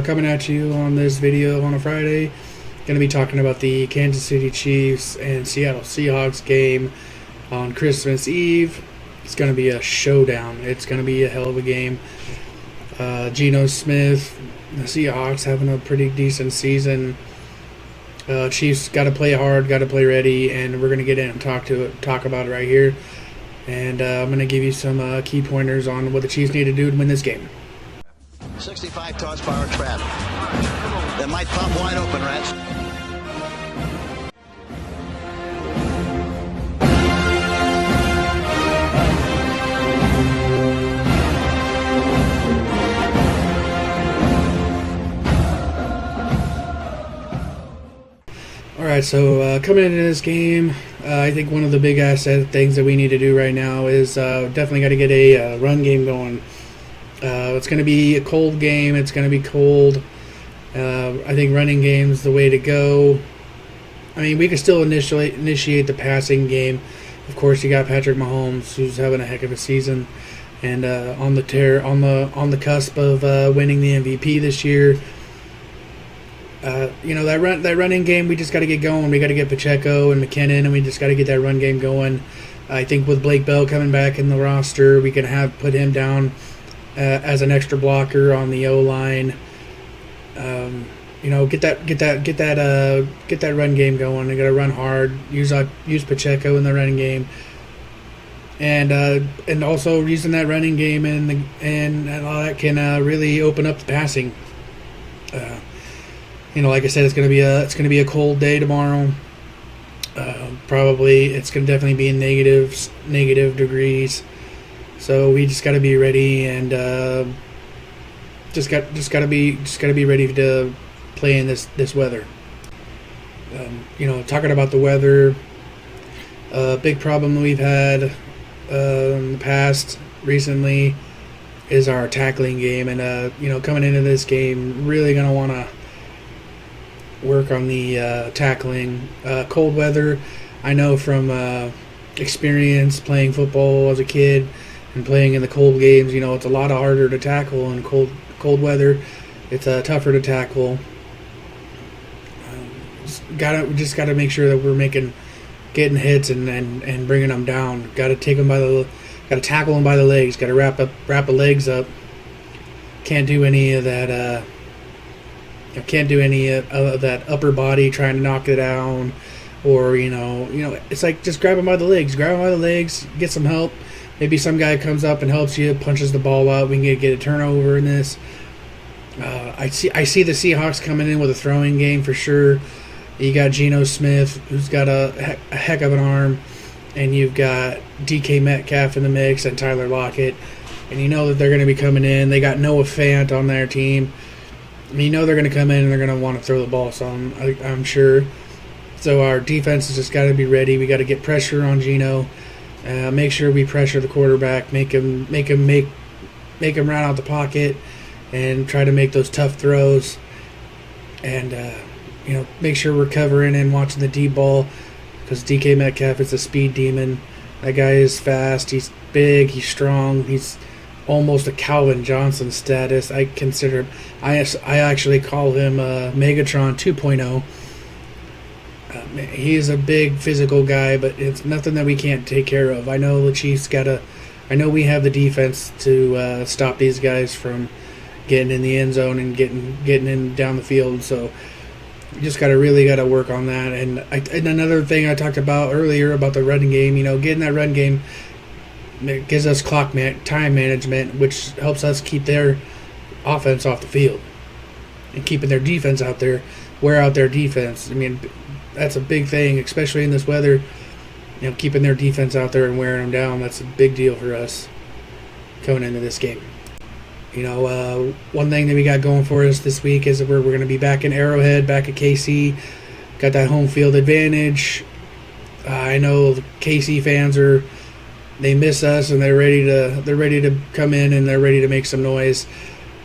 coming at you on this video on a Friday. Going to be talking about the Kansas City Chiefs and Seattle Seahawks game on Christmas Eve. It's going to be a showdown. It's going to be a hell of a game. Geno Smith, the Seahawks having a pretty decent season. Chiefs got to play hard, got to play ready, and we're going to get in and talk about it right here. And I'm going to give you some key pointers on what the Chiefs need to do to win this game. 65 toss power trap. That might pop wide open, Rats. Alright, so coming into this game, I think one of the big asset things that we need to do right now is definitely got to get a run game going. It's going to be a cold game. It's going to be cold. I think running game's the way to go. I mean, we can still initiate the passing game. Of course, you got Patrick Mahomes, who's having a heck of a season, and on the cusp of winning the MVP this year. That running game, we just got to get going. We got to get Pacheco and McKinnon, and we just got to get that run game going. I think with Blake Bell coming back in the roster, we can put him down as an extra blocker on the O line. Get that run game going. They got to run hard. Use Pacheco in the running game, and also using that running game and all that can really open up the passing. Like I said, it's gonna be a cold day tomorrow. Probably it's gonna definitely be in negative degrees. So we just got to be ready and just got to be ready to play in this weather. Talking about the weather, big problem that we've had in the past recently is our tackling game, and coming into this game, really gonna want to work on the tackling. Cold weather, I know from experience playing football as a kid and playing in the cold games, it's a lot harder to tackle in cold weather. It's tougher to tackle. Just gotta make sure that we're getting hits and bringing them down. Gotta tackle them by the legs. Gotta wrap the legs up. Can't do any of that. Can't do any of that upper body trying to knock it down, or it's like just grab them by the legs, get some help. Maybe some guy comes up and helps you, punches the ball out. We can get a turnover in this. I see the Seahawks coming in with a throwing game for sure. You got Geno Smith, who's got a heck of an arm, and you've got DK Metcalf in the mix and Tyler Lockett, and that they're going to be coming in. They got Noah Fant on their team. They're going to come in and they're going to want to throw the ball, so I'm sure. So our defense has just got to be ready. We got to get pressure on Geno. Make sure we pressure the quarterback, make him run out the pocket, and try to make those tough throws. And make sure we're covering and watching the deep ball, because DK Metcalf is a speed demon. That guy is fast. He's big. He's strong. He's almost a Calvin Johnson status. I consider him. I actually call him Megatron 2.0. He is a big physical guy, but it's nothing that we can't take care of. I know the Chiefs I know we have the defense to stop these guys from getting in the end zone and getting in down the field. So we just really got to work on that. And another thing I talked about earlier about the running game. Getting that run game, it gives us time management, which helps us keep their offense off the field and keeping their defense out there, wear out their defense. I mean, that's a big thing, especially in this weather. Keeping their defense out there and wearing them down, that's a big deal for us coming into this game. One thing that we got going for us this week is that we're going to be back in Arrowhead, back at KC. Got that home field advantage. I know the KC fans they miss us, and they're ready to come in, and they're ready to make some noise.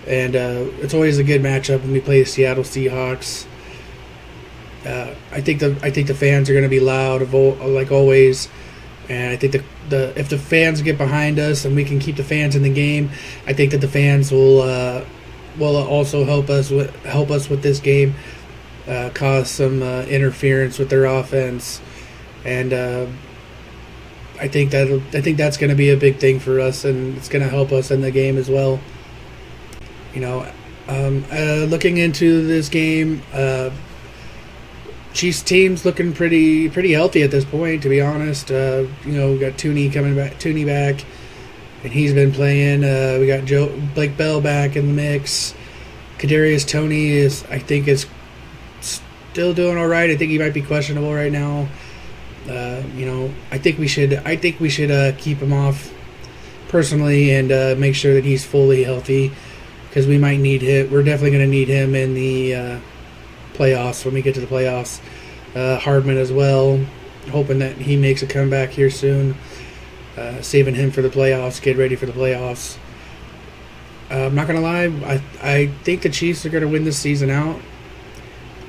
And it's always a good matchup when we play the Seattle Seahawks. I think the fans are going to be loud, like always, and I think if the fans get behind us and we can keep the fans in the game, I think that the fans will will also help us with this game, cause some interference with their offense, and I think that's going to be a big thing for us, and it's going to help us in the game as well. Looking into this game, Chiefs team's looking pretty healthy at this point, to be honest. We got Tooney back, and he's been playing. We got Blake Bell back in the mix. Kadarius Toney is still doing all right. I think he might be questionable right now. I think we should keep him off personally and make sure that he's fully healthy, because we might need him. We're definitely going to need him in the playoffs when we get to the playoffs. Hardman as well, hoping that he makes a comeback here soon. Saving him for the playoffs. Get ready for the playoffs. I'm not going to lie. I think the Chiefs are going to win this season out.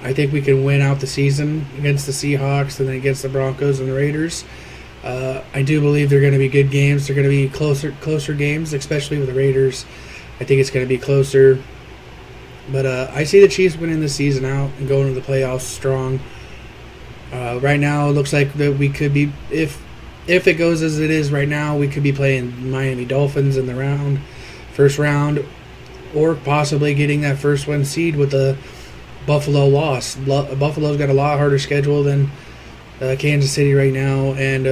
I think we can win out the season against the Seahawks and then against the Broncos and the Raiders. I do believe they're going to be good games. They're going to be closer games, especially with the Raiders. I think it's going to be closer. But I see the Chiefs winning the season out and going to the playoffs strong. Right now, it looks like that we could be, if it goes as it is right now, we could be playing Miami Dolphins in the first round, or possibly getting that first one seed with the Buffalo loss. Buffalo's got a lot harder schedule than Kansas City right now, and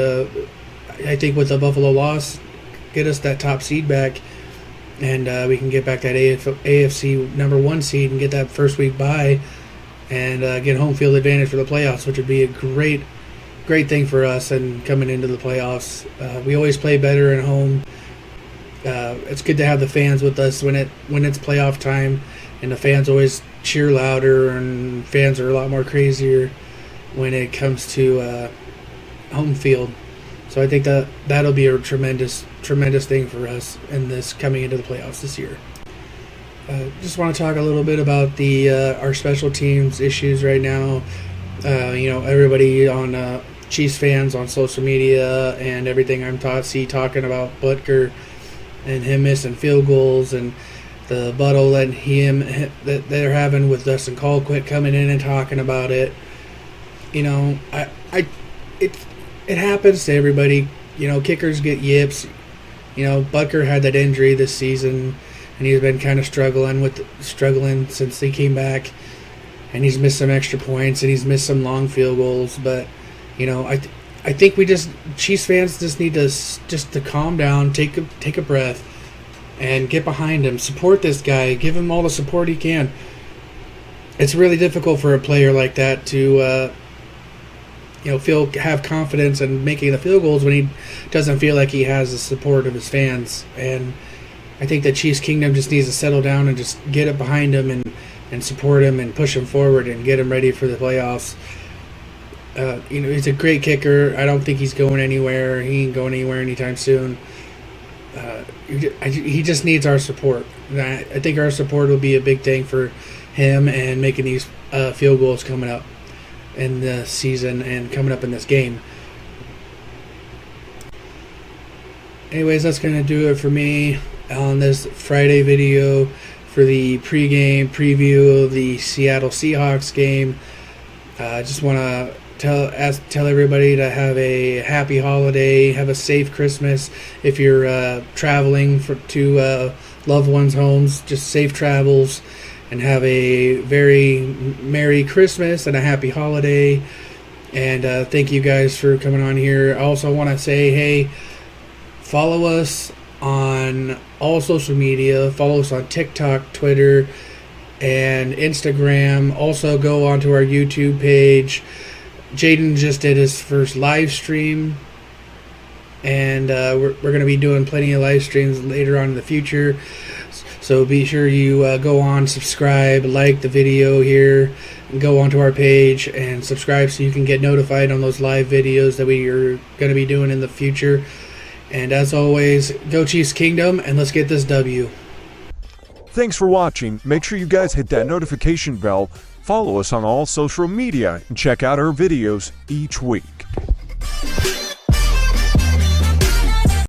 I think with the Buffalo loss, get us that top seed back, and we can get back that AFC number 1 seed and get that first week bye, and get home field advantage for the playoffs, which would be a great thing for us. And coming into the playoffs, we always play better at home. It's good to have the fans with us when it's playoff time, and the fans always cheer louder, and fans are a lot more crazier when it comes to home field. So I think that'll be a tremendous thing for us in this coming into the playoffs this year. Just want to talk a little bit about our special teams issues right now. Everybody on Chiefs fans on social media and everything I'm talking about Butker and him missing field goals, and the battle that they're having with Dustin Colquitt coming in and talking about it. It happens to everybody. Kickers get yips. Butker had that injury this season, and he's been kind of struggling since he came back, and he's missed some extra points and he's missed some long field goals. But I think Chiefs fans just need to calm down, take a breath, and get behind him. Support this guy. Give him all the support he can. It's really difficult for a player like that to have confidence in making the field goals when he doesn't feel like he has the support of his fans. And I think that Chiefs Kingdom just needs to settle down and just get it behind him and support him and push him forward and get him ready for the playoffs. He's a great kicker. I don't think he's going anywhere. He ain't going anywhere anytime soon. He just needs our support. I think our support will be a big thing for him and making these field goals coming up in the season and coming up in this game. Anyways, that's going to do it for me on this Friday video for the pregame preview of the Seattle Seahawks game. I just want to tell everybody to have a happy holiday, have a safe Christmas. If you're traveling to loved ones' homes, just safe travels, and have a very Merry Christmas and a happy holiday. And thank you guys for coming on here. I also want to say, hey, follow us on all social media. Follow us on TikTok, Twitter, and Instagram. Also go onto our YouTube page. Jaden just did his first live stream, and we're going to be doing plenty of live streams later on in the future. So be sure you go on, subscribe, like the video here, and go onto our page and subscribe so you can get notified on those live videos that we are going to be doing in the future. And as always, go Chiefs Kingdom, and let's get this W. Thanks for watching. Make sure you guys hit that notification bell, follow us on all social media, and check out our videos each week.